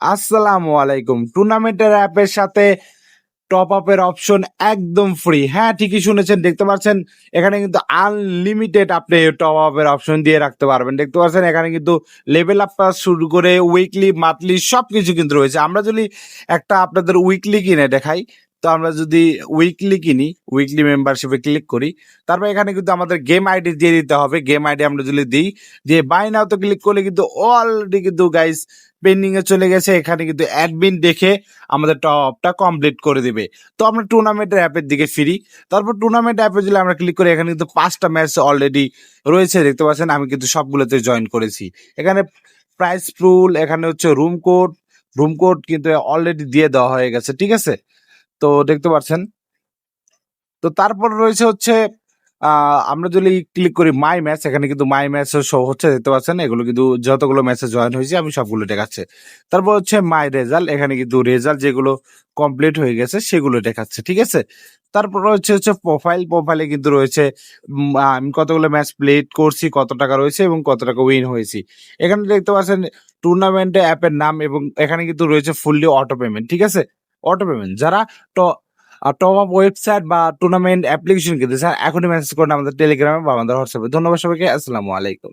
আসসালামু আলাইকুম। টুর্নামেন্টের অ্যাপের সাথে টপ আপের অপশন একদম ফ্রি। হ্যাঁ, ঠিকই শুনেছেন। দেখতে পাচ্ছেন এখানে কিন্তু আনলিমিটেড আপনি টপ আপের অপশন দিয়ে রাখতে পারবেন। দেখতে পাচ্ছেন এখানে কিন্তু লেভেল আপ শুরু করে উইকলি, মান্থলি সবকিছু কিন্তু রয়েছে। আমরা যদি একটা আপনাদের উইকলি কিনে দেখাই, তো আমরা যদি উইকলি কিনি, উইকলি মেম্বারশিপে ক্লিক করি, তারপর এখানে কিন্তু আমাদের গেম আইডি দিয়ে দিতে হবে। গেম আইডি আমরা যদি দিই, দিয়ে বাই নাও তে ক্লিক করলে কিন্তু অলরেডি কিন্তু গাইস পেন্ডিং এ চলে গেছে। এখানে কিন্তু অ্যাডমিন দেখে আমাদের টপটা কমপ্লিট করে দিবে। তো আমরা টুর্নামেন্টের অ্যাপের দিকে ফিরি। তারপর টুর্নামেন্ট অ্যাপে যদি আমরা ক্লিক করি, এখানে কিন্তু 5টা ম্যাচ অলরেডি রয়েছে। দেখতে পাচ্ছেন আমি কিন্তু সবগুলোতে জয়েন করেছি। এখানে প্রাইস পুল, এখানে হচ্ছে রুম কোড কিন্তু অলরেডি দিয়ে দেওয়া হয়ে গেছে। ঠিক আছে? তো দেখতে পাচ্ছেন। তো তারপর রয়েছে হচ্ছে আমরা যদি ক্লিক করি মাই ম্যাচ, এখানে কিন্তু মাই ম্যাচ শো হচ্ছে। দেখতে পাচ্ছেন এগুলো কিন্তু যতগুলো ম্যাচে জয়েন হয়েছে আমি সবগুলো দেখাচ্ছে। তারপর হচ্ছে মাই রেজাল্ট, এখানে কিন্তু রেজাল্ট যেগুলো কমপ্লিট হয়ে গেছে সেগুলো দেখাচ্ছে। ঠিক আছে? তারপর হচ্ছে প্রোফাইলে কিন্তু রয়েছে আমি কতগুলো ম্যাচ প্লেড করছি, কত টাকা রয়েছে এবং কত টাকা উইন হয়েছি। এখানে দেখতে পাচ্ছেন টুর্নামেন্টে অ্যাপের নাম এবং এখানে কিন্তু রয়েছে ফুললি অটো পেমেন্ট। ঠিক আছে? অটো পেমেন্ট যারা টপ আপ ওয়েবসাইট বা টুর্নামেন্ট অ্যাপ্লিকেশন কিনতে স্যার এখনই মেসেজ করুন আমাদের টেলিগ্রামে বা আমাদের হোয়াটসঅ্যাপে। ধন্যবাদ সবাইকে। আসসালামু আলাইকুম।